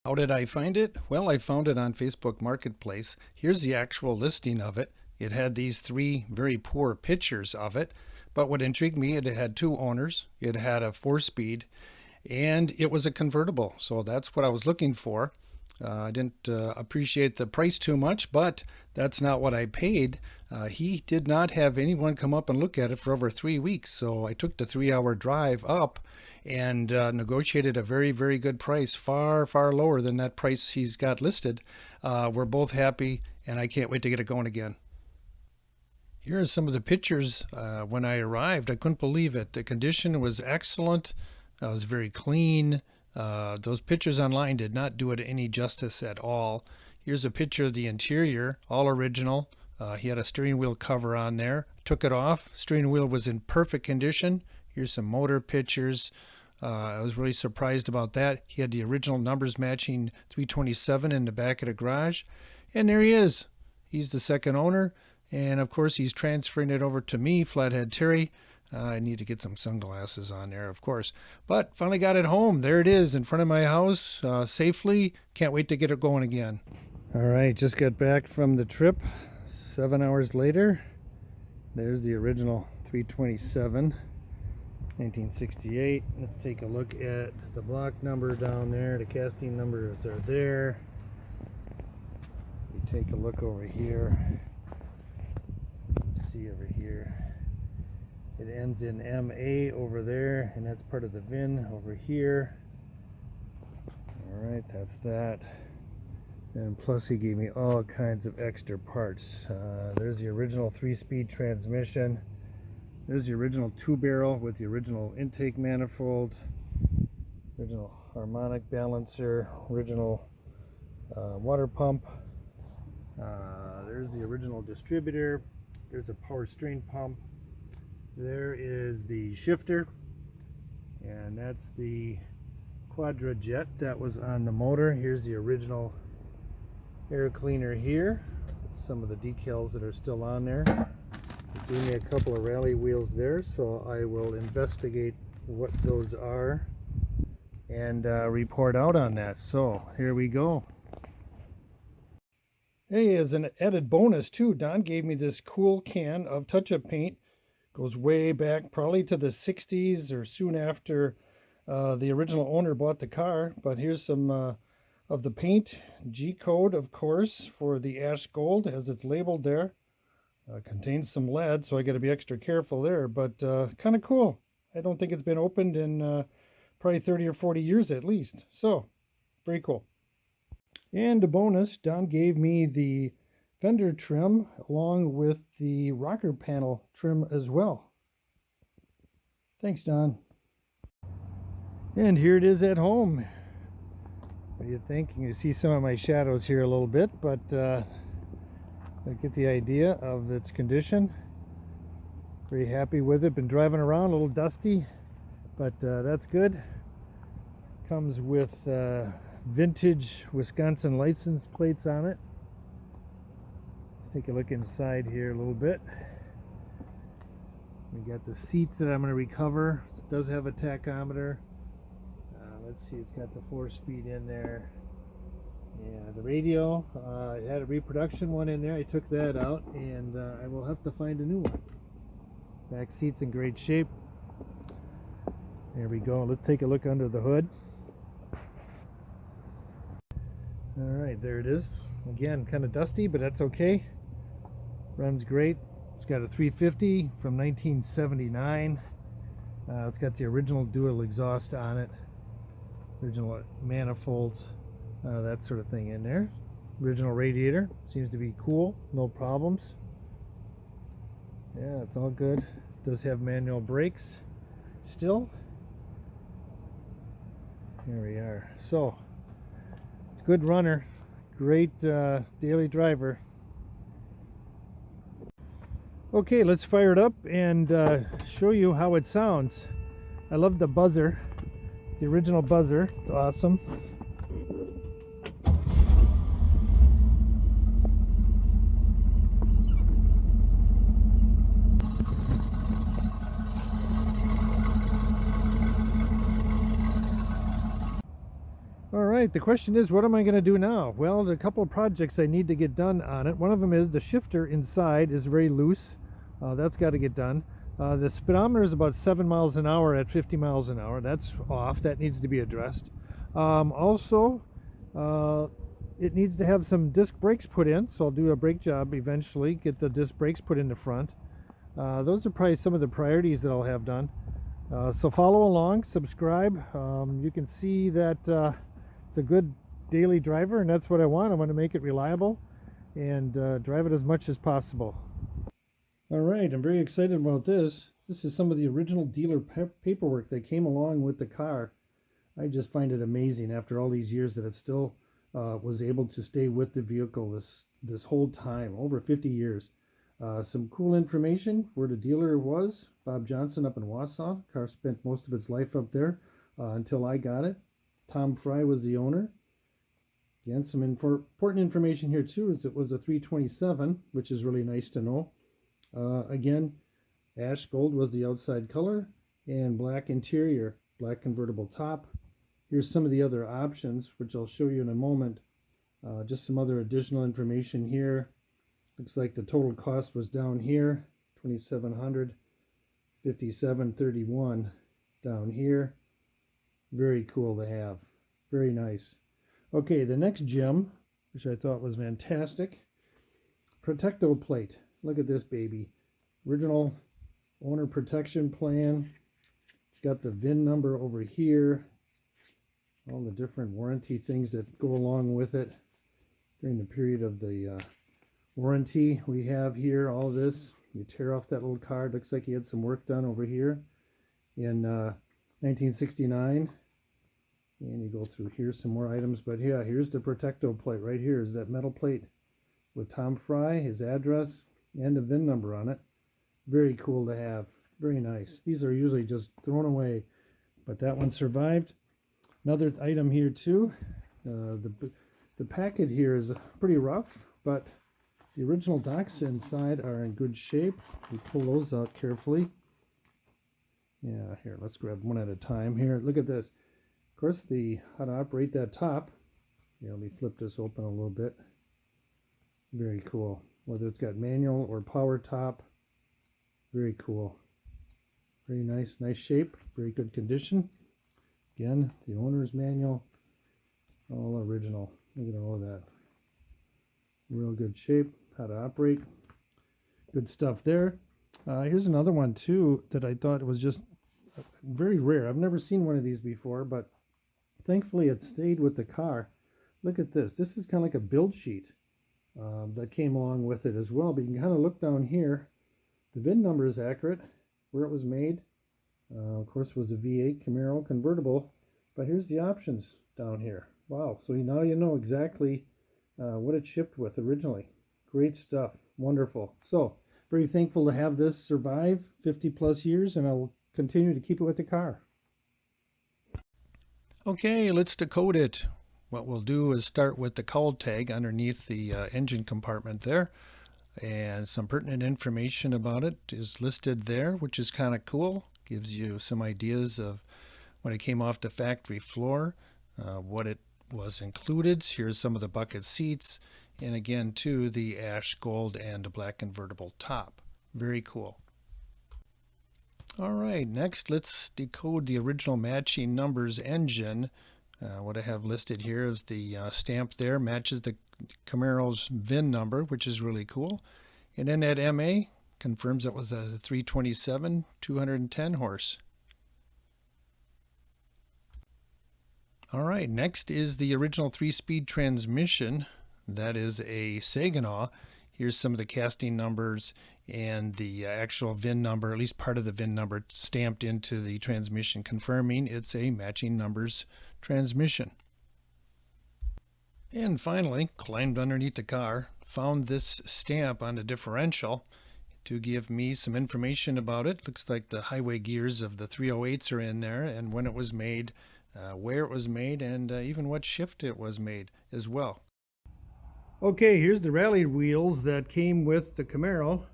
How did I find it? Well, I found it on Facebook Marketplace. Here's the actual listing of it. It had these three very poor pictures of it, but what intrigued me, it had two owners. It had a 4-speed, and it was a convertible. So that's what I was looking for. I didn't appreciate the price too much, but that's not what I paid. He did not have anyone come up and look at it for over 3 weeks. So I took the 3-hour drive up and negotiated a very, very good price, far, far lower than that price he's got listed. We're both happy, and I can't wait to get it going again. Here are some of the pictures when I arrived. I couldn't believe it. The condition was excellent. It was very clean. Those pictures online did not do it any justice at all. Here's a picture of the interior, all original. He had a steering wheel cover on there. Took it off. Steering wheel was in perfect condition. Here's some motor pictures. I was really surprised about that. He had the original numbers matching 327 in the back of the garage. And there he is. He's the second owner. And of course, he's transferring it over to me, Flathead Terry. I need to get some sunglasses on there, of course. But finally got it home. There it is in front of my house safely. Can't wait to get it going again. All right, just got back from the trip. 7 hours later. There's the original 327, 1968. Let's take a look at the block number down there. The casting numbers are there. We take a look over here. Let's see over here. It ends in MA over there, and that's part of the VIN over here. Alright, that's that. And plus he gave me all kinds of extra parts. There's the original 3-speed transmission. There's the original 2-barrel with the original intake manifold. Original harmonic balancer. Original water pump. There's the original distributor. There's a power steering pump. There is the shifter, and that's the Quadra Jet that was on the motor. Here's the original air cleaner here. Some of the decals that are still on there. They gave me a couple of rally wheels there, so I will investigate what those are and report out on that. So here we go. Hey, as an added bonus too, Don gave me this cool can of touch-up paint. Goes way back, probably to the 60s or soon after the original owner bought the car. But here's some of the paint. G-code, of course, for the ash gold, as it's labeled there. Contains some lead, so I got to be extra careful there. But kind of cool. I don't think it's been opened in probably 30 or 40 years at least. So, very cool. And a bonus, Don gave me the Fender trim along with the rocker panel trim as well. Thanks, Don. And here it is at home. What do you think? You see some of my shadows here a little bit, but I get the idea of its condition. Very happy with it. Been driving around a little dusty, but that's good. Comes with vintage Wisconsin license plates on it. Take a look inside here a little bit. We got the seats that I'm going to recover. It does have a tachometer. Let's see, it's got the 4-speed in there. Yeah, the radio, it had a reproduction one in there. I took that out, and I will have to find a new one. Back seat's in great shape. There we go. Let's take a look under the hood. Alright, there it is. Again, kind of dusty, but that's okay. Runs great. It's got a 350 from 1979. It's got the original dual exhaust on it. Original manifolds, that sort of thing in there. Original radiator. Seems to be cool. No problems. Yeah, it's all good. Does have manual brakes still. Here we are. So, it's a good runner. Great daily driver. Okay, let's fire it up and show you how it sounds. I love the buzzer, the original buzzer. It's awesome. All right, right, the question is, what am I going to do now? Well, there are a couple of projects I need to get done on it. One of them is the shifter inside is very loose. That's got to get done. The speedometer is about 7 miles an hour at 50 miles an hour. That's off. That needs to be addressed. Also, it needs to have some disc brakes put in, so I'll do a brake job eventually, get the disc brakes put in the front. Those are probably some of the priorities that I'll have done. So follow along, subscribe. You can see that it's a good daily driver, and that's what I want. I want to make it reliable and drive it as much as possible. All right, I'm very excited about this. This is some of the original dealer paperwork that came along with the car. I just find it amazing after all these years that it still was able to stay with the vehicle this whole time, over 50 years. Some cool information where the dealer was, Bob Johnson up in Wausau. Car spent most of its life up there until I got it. Tom Fry was the owner. Again, some important information here too is it was a 327, which is really nice to know. Again, ash gold was the outside color and black interior, black convertible top. Here's some of the other options, which I'll show you in a moment. Just some other additional information here. Looks like the total cost was down here, $2,700, $5,731 down here. Very cool to have. Very nice. Okay, the next gem, which I thought was fantastic, Protecto plate. Look at this baby. Original owner protection plan. It's got the VIN number over here. All the different warranty things that go along with it during the period of the warranty. We have here all this. You tear off that little card. Looks like he had some work done over here in 1969. And you go through here some more items. But yeah, here's the Protecto plate right here. Is that metal plate with Tom Fry, his address, and a VIN number on it. Very cool to have. Very nice. These are usually just thrown away, but that one survived. Another item here too. The packet here is pretty rough, but the original docks inside are in good shape. We pull those out carefully. Yeah, here, let's grab one at a time here. Look at this. Of course, how to operate that top. Yeah, let me flip this open a little bit. Very cool. Whether it's got manual or power top. Very cool. Very nice shape. Very good condition. Again, the owner's manual. All original. Look at all of that. Real good shape. How to operate. Good stuff there. Here's another one too that I thought was just very rare. I've never seen one of these before, but thankfully it stayed with the car. Look at this. This is kind of like a build sheet that came along with it as well. But you can kind of look down here. The VIN number is accurate. Where it was made. Of course, it was a V8 Camaro convertible. But here's the options down here. Wow. So now you know exactly what it shipped with originally. Great stuff. Wonderful. So very thankful to have this survive 50 plus years, and I'll continue to keep it with the car. Okay, let's decode it. What we'll do is start with the cowl tag underneath the engine compartment there, and some pertinent information about it is listed there, which is kind of cool. Gives you some ideas of when it came off the factory floor, what it was included. Here's some of the bucket seats, and again too the ash gold and the black convertible top. Very cool. All right, next let's decode the original matching numbers engine. What I have listed here is the stamp there matches the Camaro's VIN number, which is really cool. And then that MA confirms it was a 327, 210 horse. All right, next is the original 3-speed transmission. That is a Saginaw. Here's some of the casting numbers and the actual VIN number, at least part of the VIN number, stamped into the transmission, confirming it's a matching numbers transmission. And finally, climbed underneath the car, found this stamp on the differential to give me some information about it. Looks like the highway gears of the 308s are in there, and when it was made, where it was made, and even what shift it was made as well. Okay, here's the rally wheels that came with the Camaro.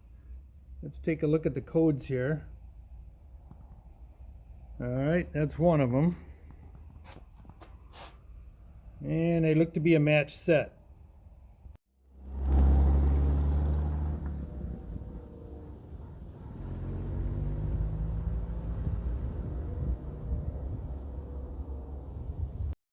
Let's take a look at the codes here. All right, that's one of them. And they look to be a match set.